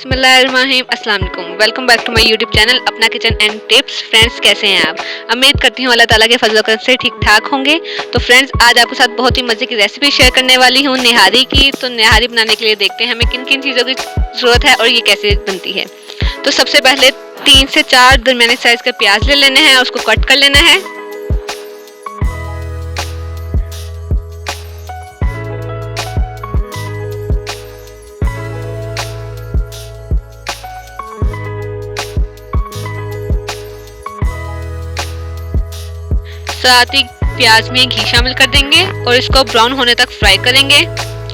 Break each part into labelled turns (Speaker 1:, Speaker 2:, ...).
Speaker 1: बिस्मिल्लाहिर्रहमानिर्रहीम, अस्सलाम वालेकुम। Welcome back to my YouTube channel Apna kitchen and tips. Friends, कैसे हैं आप? उम्मीद करती हूँ अल्लाह ताला के फजल करम से ठीक ठाक होंगे। तो फ्रेंड्स, आज आपके साथ बहुत ही मज़े की रेसिपी शेयर करने वाली हूँ निहारी की। तो निहारी बनाने के लिए देखते हैं हमें किन किन चीज़ों की ज़रूरत है और ये कैसे बनती है। तो सबसे पहले 3 से 4 दरमियाने साइज़ का प्याज ले लेना है और उसको कट कर लेना है। साथ ही प्याज में घी शामिल कर देंगे और इसको ब्राउन होने तक फ्राई करेंगे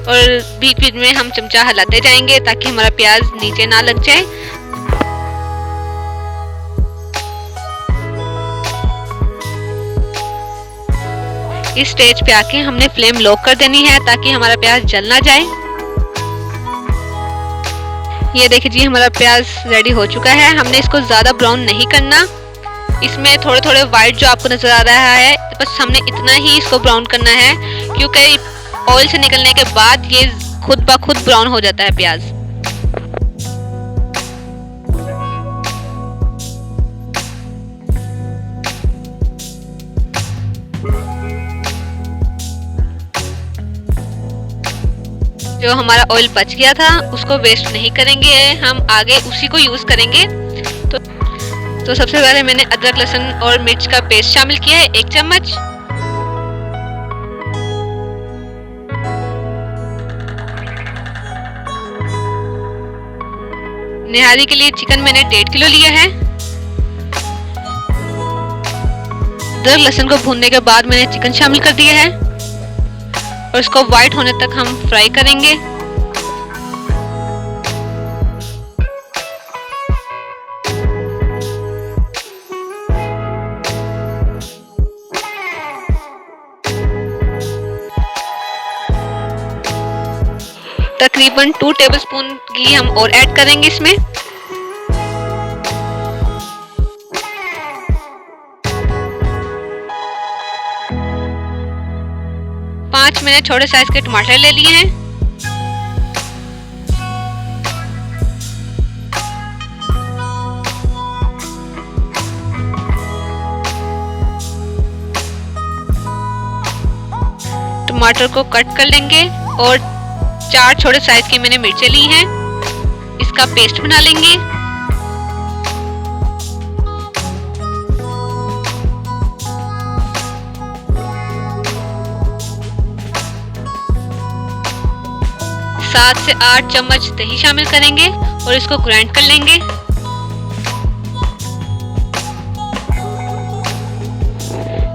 Speaker 1: और बीच बीच में हम चमचा हिलाते जाएंगे ताकि हमारा प्याज नीचे ना लग जाए। इस स्टेज पे आके हमने फ्लेम लो कर देनी है ताकि हमारा प्याज जल ना जाए। ये देखिए जी, हमारा प्याज रेडी हो चुका है। हमने इसको ज़्यादा ब्राउन नहीं करना। इसमें थोड़े थोड़े वाइट जो आपको नजर आ रहा है, बस हमने इतना ही इसको ब्राउन करना है क्योंकि ऑयल से निकलने के बाद ये खुद ब खुद ब्राउन हो जाता है प्याज। जो हमारा ऑयल बच गया था उसको वेस्ट नहीं करेंगे, हम आगे उसी को यूज करेंगे। तो सबसे पहले मैंने अदरक लहसुन और मिर्च का पेस्ट शामिल किया है 1 चम्मच। निहारी के लिए चिकन मैंने 1.5 किलो लिया है। अदरक लहसुन को भूनने के बाद मैंने चिकन शामिल कर दिया है और इसको वाइट होने तक हम फ्राई करेंगे। तकरीबन 2 टेबलस्पून घी हम और ऐड करेंगे इसमें। पांच मैंने छोटे साइज के टमाटर ले लिए हैं। टमाटर को कट कर लेंगे और 4 छोटे साइज की मैंने मिर्चें ली हैं, इसका पेस्ट बना लेंगे। सात से 8 चम्मच दही शामिल करेंगे और इसको ग्राइंड कर लेंगे।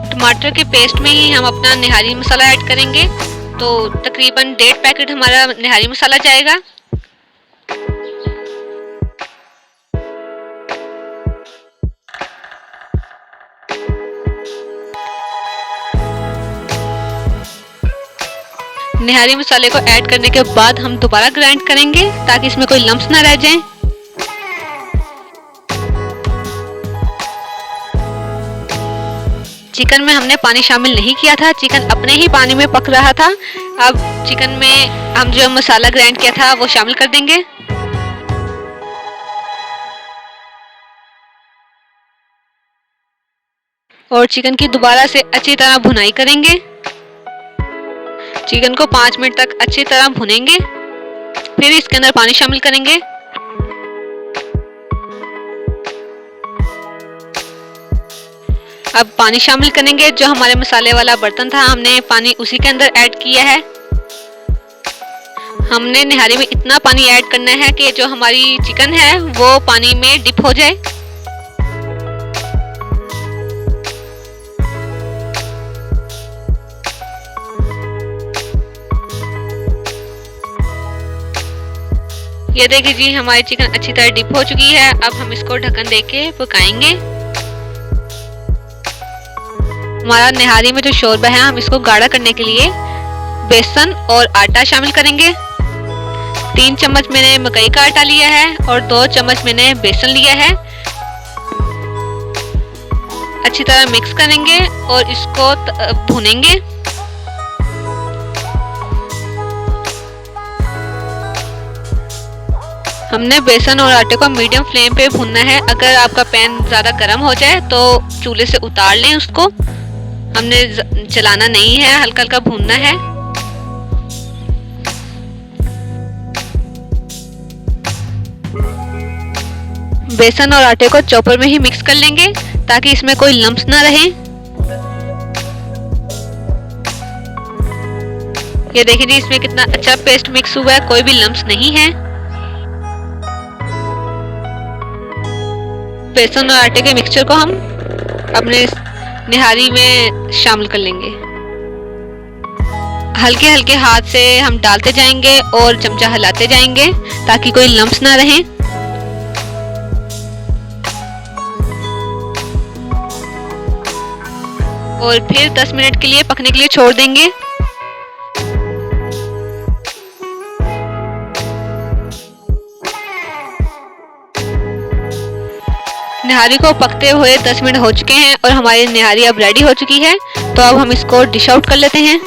Speaker 1: टमाटर के पेस्ट में ही हम अपना निहारी मसाला ऐड करेंगे। तो तकरीबन 1.5 पैकेट हमारा निहारी मसाला जाएगा। निहारी मसाले को ऐड करने के बाद हम दोबारा ग्राइंड करेंगे ताकि इसमें कोई लम्स ना रह जाएं। चिकन में हमने पानी शामिल नहीं किया था, चिकन अपने ही पानी में पक रहा था। अब चिकन में हम जो मसाला ग्राइंड किया था वो शामिल कर देंगे और चिकन की दोबारा से अच्छी तरह भुनाई करेंगे। चिकन को 5 मिनट तक अच्छी तरह भुनेंगे, फिर इसके अंदर पानी शामिल करेंगे। अब पानी शामिल करेंगे। जो हमारे मसाले वाला बर्तन था हमने पानी उसी के अंदर ऐड किया है। हमने निहारी में इतना पानी ऐड करना है कि जो हमारी चिकन है वो पानी में डिप हो जाए। ये देखिए जी, हमारी चिकन अच्छी तरह डिप हो चुकी है। अब हम इसको ढक्कन देके पकाएंगे। हमारा निहारी में जो शोरबा है हम इसको गाढ़ा करने के लिए बेसन और आटा शामिल करेंगे। 3 चम्मच मैंने मकई का आटा लिया है और 2 चम्मच मैंने बेसन लिया है। अच्छी तरह मिक्स करेंगे और इसको भूनेंगे। हमने बेसन और आटे को मीडियम फ्लेम पे भूनना है। अगर आपका पैन ज़्यादा गर्म हो जाए तो चूल्हे से उतार लें उसको। हमने जलाना नहीं है, हल्का हल्का भूनना है। बेसन और आटे को चॉपर में ही मिक्स कर लेंगे ताकि इसमें कोई लम्प्स ना रहे। ये देखिए जी, इसमें कितना अच्छा पेस्ट मिक्स हुआ है, कोई भी लम्प्स नहीं है। बेसन और आटे के मिक्सचर को हम अपने निहारी में शामिल कर लेंगे। हल्के हल्के हाथ से हम डालते जाएंगे और चमचा हिलाते जाएंगे ताकि कोई लम्प्स ना रहे। और फिर 10 मिनट के लिए पकने के लिए छोड़ देंगे। निहारी को पकते हुए 10 मिनट हो चुके हैं और हमारी निहारी अब रेडी हो चुकी है। तो अब हम इसको डिश आउट कर लेते हैं।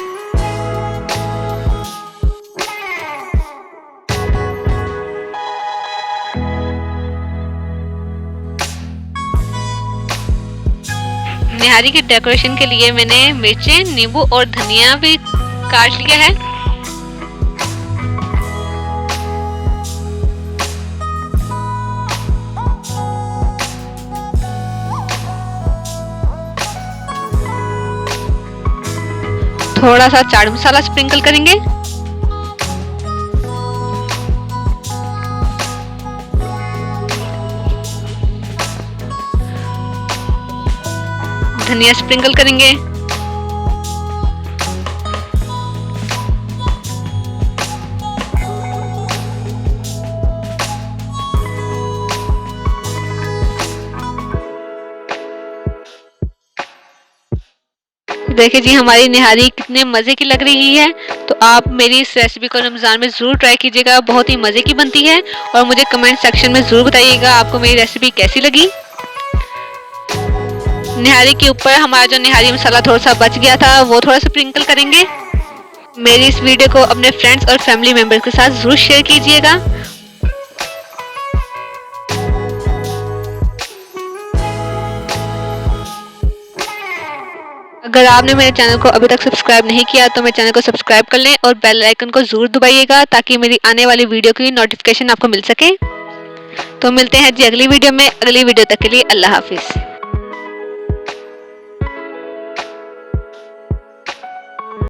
Speaker 1: निहारी की डेकोरेशन के लिए मैंने मिर्चें, नींबू और धनिया भी काट लिया है। थोड़ा सा चाट मसाला स्प्रिंकल करेंगे। धनिया स्प्रिंकल करेंगे। देखिए जी, हमारी निहारी कितने मज़े की लग रही है। तो आप मेरी इस रेसिपी को रमज़ान में ज़रूर ट्राई कीजिएगा, बहुत ही मज़े की बनती है। और मुझे कमेंट सेक्शन में ज़रूर बताइएगा आपको मेरी रेसिपी कैसी लगी। निहारी के ऊपर हमारा जो निहारी मसाला थोड़ा सा बच गया था वो थोड़ा सा स्प्रिंकल करेंगे। मेरी इस वीडियो को अपने फ्रेंड्स और फैमिली मेम्बर्स के साथ ज़रूर शेयर कीजिएगा। अगर आपने मेरे चैनल को अभी तक सब्सक्राइब नहीं किया तो मेरे चैनल को सब्सक्राइब कर लें और बेल आइकन को ज़रूर दबाइएगा ताकि मेरी आने वाली वीडियो की नोटिफिकेशन आपको मिल सके। तो मिलते हैं जी अगली वीडियो में। अगली वीडियो तक के लिए अल्लाह हाफिज़।